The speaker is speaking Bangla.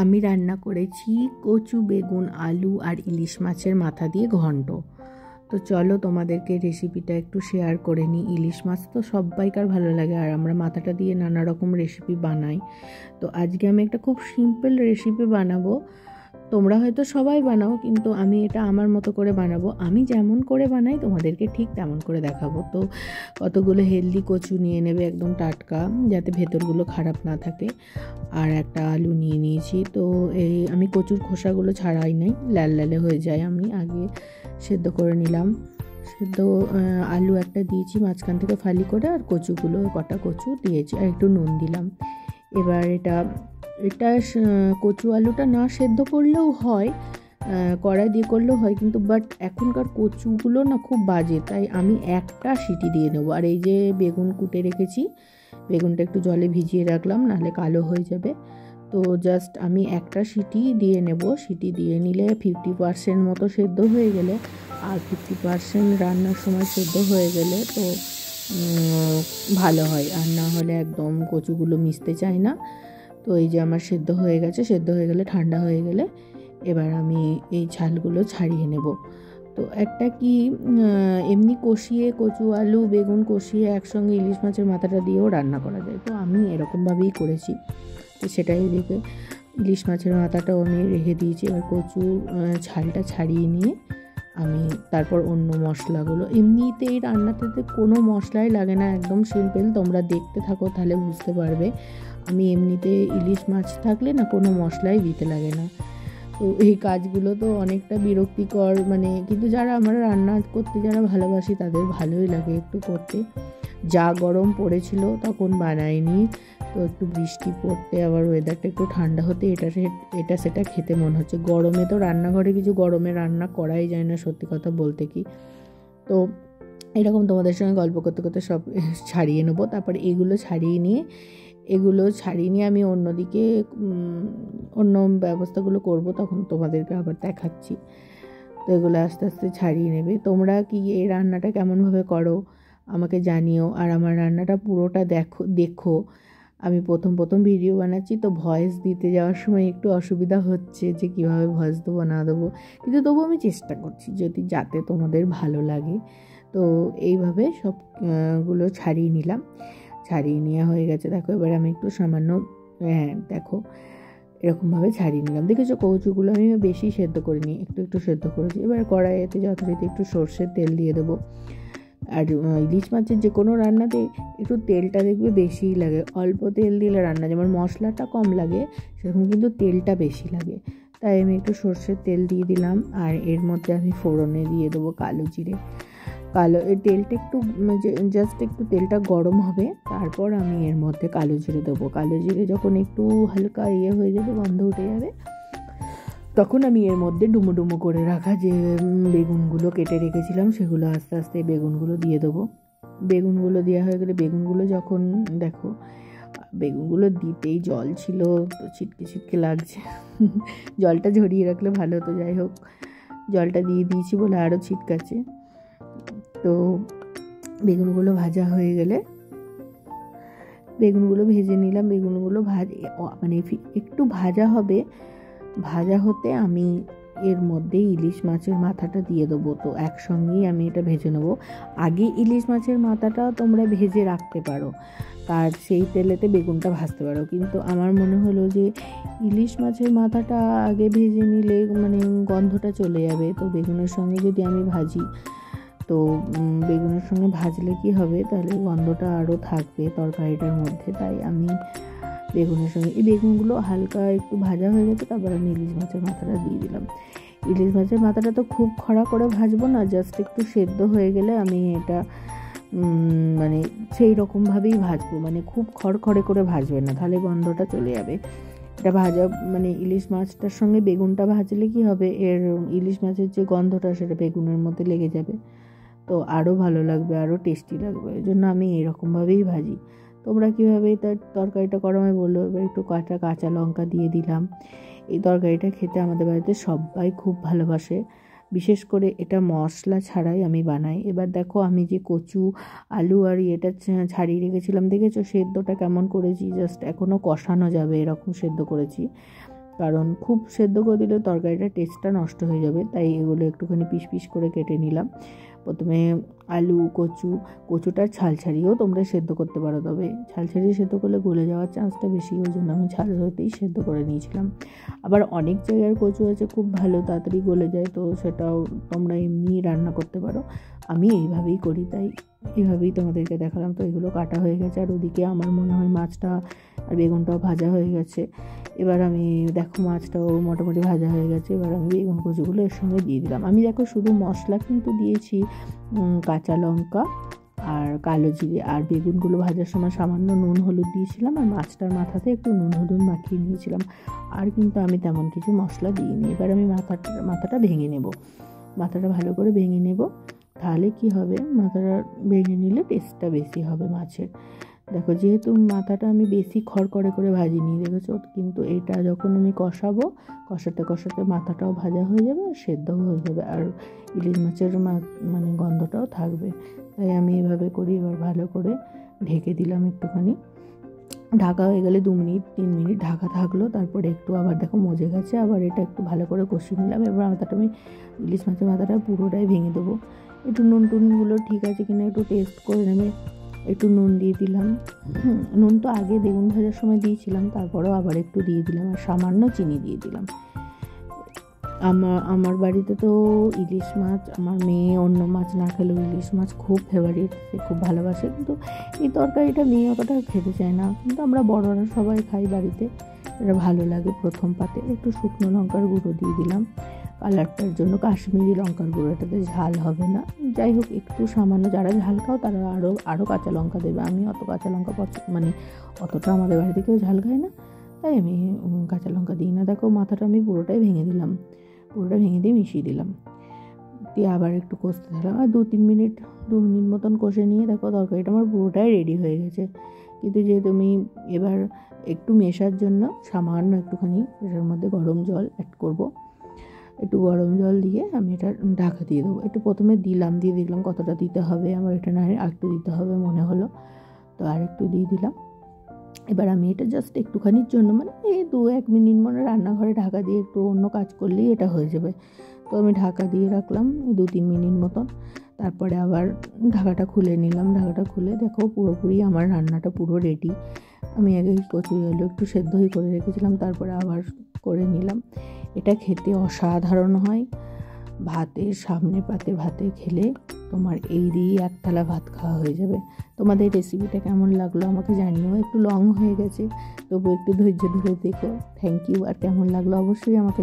আমি রান্না করেছি কচু, বেগুন, আলু আর ইলিশ মাছের মাথা দিয়ে ঘন্ট। তো চলো তোমাদেরকে রেসিপিটা একটু শেয়ার করে নিই। ইলিশ মাছ তো সবাইকার ভালো লাগে, আর আমরা মাথাটা দিয়ে নানা রকম রেসিপি বানাই। তো আজকে আমি একটা খুব সিম্পল রেসিপি বানাবো। তোমরা হয়তো সবাই বানাও, কিন্তু আমি এটা আমার মতো করে বানাবো। আমি যেমন করে বানাই তোমাদেরকে ঠিক তেমন করে দেখাবো। তো কতগুলো হেলদি কচু নিয়ে নেবে, একদম টাটকা, যাতে ভেতরগুলো খারাপ না থাকে। আর একটা আলু নিয়ে নিয়েছি। তো এই আমি কচুর খোসাগুলো ছাড়াই নাই, লাল লালে হয়ে যায়। আমি আগে সেদ্ধ করে নিলাম। সেদ্ধ আলু একটা দিয়েছি মাঝখান থেকে ফালি করে, আর কচুগুলো কটা কচু দিয়েছি, আর একটু নুন দিলাম। এবার এটা কচু আলুটা না সেদ্ধ করলেও হয়, কড়াই দিয়ে করলেও হয়, কিন্তু বাট এখনকার কচুগুলো না খুব বাজে, তাই আমি একটা সিটি দিয়ে নেবো। আর এই যে বেগুন কুটে রেখেছি, বেগুনটা একটু জলে ভিজিয়ে রাখলাম, নাহলে কালো হয়ে যাবে। তো জাস্ট আমি একটা সিটি দিয়ে নেব। সিটি দিয়ে নিলে 50% মতো সেদ্ধ হয়ে গেলে, আর 50% রান্নার সময় সেদ্ধ হয়ে গেলে তো ভালো হয়। আর না হলে একদম কচুগুলো মিশতে চায় না। তো এই যে আমার সেদ্ধ হয়ে গেছে। সেদ্ধ হয়ে গেলে, ঠান্ডা হয়ে গেলে এবার আমি এই ছালগুলো ছাড়িয়ে নেব। তো একটা কি এমনি কষিয়ে কচু, আলু, বেগুন কষিয়ে একসঙ্গে ইলিশ মাছের মাথাটা দিয়েও রান্না করা যায়। তো আমি এরকমভাবেই করেছি। তো সেটাই দেখে ইলিশ মাছের মাথাটাও আমি রেখে দিয়েছি। এবার কচু ছালটা ছাড়িয়ে নিয়ে আমি তারপর অন্য মশলাগুলো, এমনিতে এই রান্নাটাতে কোনো মশলাই লাগে না, একদম সিম্পল। তোমরা দেখতে থাকো, তাহলে বুঝতে পারবে। আমি এমনিতে ইলিশ মাছ থাকলে না কোনো মশলাই দিতে লাগে না। তো এই কাজগুলো তো অনেকটা বিরক্তিকর, কিন্তু যারা আমরা রান্না করতে যারা ভালোবাসি তাদের ভালোই লাগে একটু করতে। যা গরম পড়েছিল তখন বানাইনি। তো একটু বৃষ্টি পড়তে, আবার ওয়েদারটা একটু ঠান্ডা হতে এটা সেটা খেতে মনে হচ্ছে। গরমে তো রান্নাঘরে কিছু গরমে রান্না করাই যায় না, সত্যি কথা বলতে কি। তো এরকম তোমাদের সঙ্গে গল্প করতে করতে সব ছাড়িয়ে নেবো। তারপরে এগুলো ছাড়িয়ে নিয়ে আমি অন্যদিকে অন্য ব্যবস্থাগুলো করব, তখন তোমাদেরকে আবার দেখাচ্ছি। তো এগুলো আস্তে আস্তে ছাড়িয়ে নেবে। তোমরা কি এই রান্নাটা কেমনভাবে করো আমাকে জানিও। আর আমার রান্নাটা পুরোটা দেখো। আমি প্রথম ভিডিও বানাচ্ছি, তো ভয়েস দিতে যাওয়ার সময় একটু অসুবিধা হচ্ছে যে কীভাবে ভয়েস দেবো না দেবো, কিন্তু তবুও আমি চেষ্টা করছি যাতে তোমাদের ভালো লাগে। তো এইভাবে সবগুলো ছাড়িয়ে নিলাম। ছাড়িয়ে নেওয়া হয়ে গেছে। দেখো এবার আমি একটু সামান্য, দেখো এরকমভাবে ছাড়িয়ে নিলাম। দেখেছো কচুগুলো আমি বেশি সেদ্ধ করিনি, একটু সেদ্ধ করেছি। এবার কড়াইতে যথারীতি একটু সর্ষের তেল দিয়ে দেবো। আর ইলিশ মাছের যে কোনো রান্নাতে একটু তেলটা দেখবে বেশিই লাগে। অল্প তেল দিলে রান্না যেমন মশলাটা কম লাগে, সেরকম কিন্তু তেলটা বেশি লাগে। তাই আমি একটু সর্ষের তেল দিয়ে দিলাম। আর এর মধ্যে আমি ফোড়নে দিয়ে দেবো কালো জিরে। এই তেলটা একটু জাস্ট একটু তেলটা গরম হবে, তারপর আমি এর মধ্যে কালো জিরে দেবো। কালো জিরে যখন একটু হালকা হয়ে যাবে, গন্ধ উঠে যাবে, তখন আমি এর মধ্যে ডুমো করে রাখা যে বেগুনগুলো কেটে রেখেছিলাম, সেগুলো আস্তে আস্তে বেগুনগুলো দিয়ে দেবো। বেগুনগুলো দেওয়া হয়ে গেলে, বেগুনগুলো যখন দেখো বেগুনগুলো দিতেই জল ছিল, তো ছিটকে লাগছে। জলটা ঝরিয়ে রাখলে ভালো হতো, যাই হোক জলটা দিয়ে দিয়েছি বলে আরও ছিটকাচ্ছে। তো বেগুনগুলো ভাজা হয়ে গেলে বেগুনগুলো ভেজে নিলাম। বেগুনগুলো একটু ভাজা হবে। ভাজা হতে আমি এর মধ্যে ইলিশ মাছের মাথাটা দিয়ে দেবো। তো একসঙ্গেই আমি এটা ভেজে নেবো। আগে ইলিশ মাছের মাথাটা তোমরা ভেজে রাখতে পারো, আর সেই তেলেতে বেগুনটা ভাজতে পারো, কিন্তু আমার মনে হলো যে ইলিশ মাছের মাথাটা আগে ভেজে নিলে গন্ধটা চলে যাবে। তো বেগুনের সঙ্গে যদি আমি ভাজি, তো বেগুনের সঙ্গে ভাজলে কি হবে, তাহলে গন্ধটা আরও থাকবে তরকারিটার মধ্যে। তাই আমি বেগুনের সঙ্গে এই বেগুনগুলো হালকা একটু ভাজা হয়ে গেছে, তারপর আমি ইলিশ মাছের মাথাটা দিয়ে দিলাম। ইলিশ মাছের মাথাটা তো খুব খড়া করে ভাজবো না, জাস্ট একটু সেদ্ধ হয়ে গেলে আমি এটা সেই রকমভাবেই ভাজবো। খুব খড়খড়ে করে ভাজবে না, তাহলে গন্ধটা চলে যাবে। এটা ভাজা ইলিশ মাছটার সঙ্গে বেগুনটা ভাজলে কি হবে, এর ইলিশ মাছের যে গন্ধটা সেটা বেগুনের মধ্যে লেগে যাবে, তো আরও ভালো লাগবে, আরও টেস্টি লাগবে। এই জন্য আমি এরকমভাবেই ভাজি। তোমরা কীভাবে তার তরকারিটা করো আমি বললো। এবার একটু কাঁচা লঙ্কা দিয়ে দিলাম। এই তরকারিটা খেতে আমাদের বাড়িতে সবাই খুব ভালোবাসে, বিশেষ করে এটা মশলা ছাড়াই আমি বানাই। এবার দেখো আমি যে কচু, আলু আর এটা ছাড়িয়ে রেখেছিলাম, দেখেছো সেদ্ধটা কেমন করেছি, জাস্ট এখনও কষানো যাবে এরকম সেদ্ধ করেছি। কারণ খুব সেদ্ধ করে দিলে তরকারিটার টেস্টটা নষ্ট হয়ে যাবে, তাই এগুলো একটুখানি পিস পিস করে কেটে নিলাম। প্রথমে আলু, কচুটার ছাল ছাড়িয়েও তোমরা সেদ্ধ করতে পারো, তবে ছাল ছাড়িয়ে সেদ্ধ করলে গলে যাওয়ার চান্সটা বেশি, ওই জন্য আমি ছাল হতেই সেদ্ধ করে নিয়েছিলাম। আবার অনেক জায়গার কচু আছে খুব ভালো তাড়াতাড়ি গলে যায়, তো সেটাও তোমরা এমনি রান্না করতে পারো। আমি এইভাবেই করি, তাই এইভাবেই তোমাদেরকে দেখালাম। তো এগুলো কাটা হয়ে গেছে, আর ওদিকে আমার মনে হয় মাছটা আর বেগুনটাও ভাজা হয়ে গেছে। এবার আমি দেখো মাছটাও মোটামুটি ভাজা হয়ে গেছে, এবার আমি বেগুন কচুগুলো এর সঙ্গে দিয়ে দিলাম। আমি দেখো শুধু মশলা কিন্তু দিয়েছি কাঁচা লঙ্কা আর কালো জিরে, আর বেগুনগুলো ভাজার সময় সামান্য নুন হলুদ দিয়েছিলাম, আর মাছটার মাথাতে একটু নুন হলুদ মাখিয়ে নিয়েছিলাম, আর কিন্তু আমি তেমন কিছু মশলা দিইনি। এবার আমি মাথাটা ভেঙে নেব, মাথাটা ভালো করে ভেঙে নেব, তাহলে কি হবে, মাথাটা ভেঙে নিলে টেস্টটা বেশি হবে মাছের। দেখো যেহেতু মাথাটা আমি বেশি খড়খড়ে করে ভাজিনি, দেখেছো, কিন্তু এটা যখন আমি কষাতে কষাতে মাথাটাও ভাজা হয়ে যাবে আর সেদ্ধও হয়ে যাবে, আর ইলিশ মাছের মানে গন্ধটাও থাকবে। তাই আমি এভাবে করি। এবার ভালো করে ঢেকে দিলাম একটুখানি, ঢাকা হয়ে গেলে 2 মিনিট 3 মিনিট ঢাকা থাকলো, তারপরে একটু আবার দেখো মজে গেছে, আবার এটা একটু ভালো করে কষিয়ে নিলাম। এবার আমি ইলিশ মাছের মাথাটা পুরোটাই ভেঙে দেবো। একটু নুনগুলো ঠিক আছে কিনা একটু টেস্ট করে নেবে, একটু নুন দিয়ে দিলাম। নুন তো আগে বেগুন ভাজার সময় দিয়েছিলাম, তারপরেও আবার একটু দিয়ে দিলাম, আর সামান্য চিনি দিয়ে দিলাম। আমার বাড়িতে তো ইলিশ মাছ, আমার মেয়ে অন্য মাছ না খেলেও ইলিশ মাছ খুব ফেভারিট, সে খুব ভালোবাসে, কিন্তু এই তরকারিটা মেয়ে অতটা খেতে চায় না, কিন্তু আমরা বড়রা সবাই খাই বাড়িতে, এটা ভালো লাগে। প্রথম পাতে একটু শুকনো লঙ্কার গুঁড়ো দিয়ে দিলাম কালারটার জন্য, কাশ্মীরি লঙ্কার গুঁড়ো, এটাতে ঝাল হবে না। যাই হোক, একটু সামান্য, যারা ঝাল খাও তারা আরও কাঁচা লঙ্কা দেবে। আমি অত কাঁচা লঙ্কা মানে অতটা আমাদের বাড়িতে কেউ ঝাল খায় না, তাই আমি কাঁচা লঙ্কা দিই না। দেখো মাথাটা আমি পুরোটাই ভেঙে দিলাম, পুরোটা ভেঙে দিয়ে মিশিয়ে দিলাম, দিয়ে আবার একটু কষতে থাকলাম, আর 2 মিনিট মতন কষে নিয়ে দেখো তরকারিটা আমার পুরোটাই রেডি হয়ে গেছে। কিন্তু যেহেতু আমি এবার একটু মেশার জন্য সামান্য একটুখানি এটার মধ্যে গরম জল অ্যাড করব, একটু গরম জল দিয়ে আমি এটা ঢাকা দিয়ে দেবো। একটু প্রথমে দিয়ে দেখলাম কতটা দিতে হবে, আমার এটা না আরেকটু দিতে হবে মনে হলো, তো আরেকটু দিয়ে দিলাম। এবার আমি এটা জাস্ট একটুখানির জন্য, মানে এই 2-1 মিনিট মনে রান্নাঘরে ঢাকা দিয়ে একটু অন্য কাজ করলেই এটা হয়ে যাবে। তো আমি ঢাকা দিয়ে রাখলাম 2-3 মিনিট মতন, তারপরে আবার ঢাকাটা খুলে নিলাম। ঢাকাটা খুলে দেখো পুরোপুরি আমার রান্নাটা পুরো রেডি। আমি আগে কচুরি আলু একটু সেদ্ধই করে রেখেছিলাম, তারপরে আবার করে নিলাম। এটা খেতে অসাধারণ হয়, ভাতের সামনে পাতে ভাতে খেলে তোমার এই দিয়েই 1 থালা ভাত খাওয়া হয়ে যাবে। তোমাদের রেসিপিটা কেমন লাগলো আমাকে জানিও, একটু লং হয়ে গেছে, তবু একটু ধৈর্য ধরে দেখো। Thank you. আর কেমন লাগলো অবশ্যই আমাকে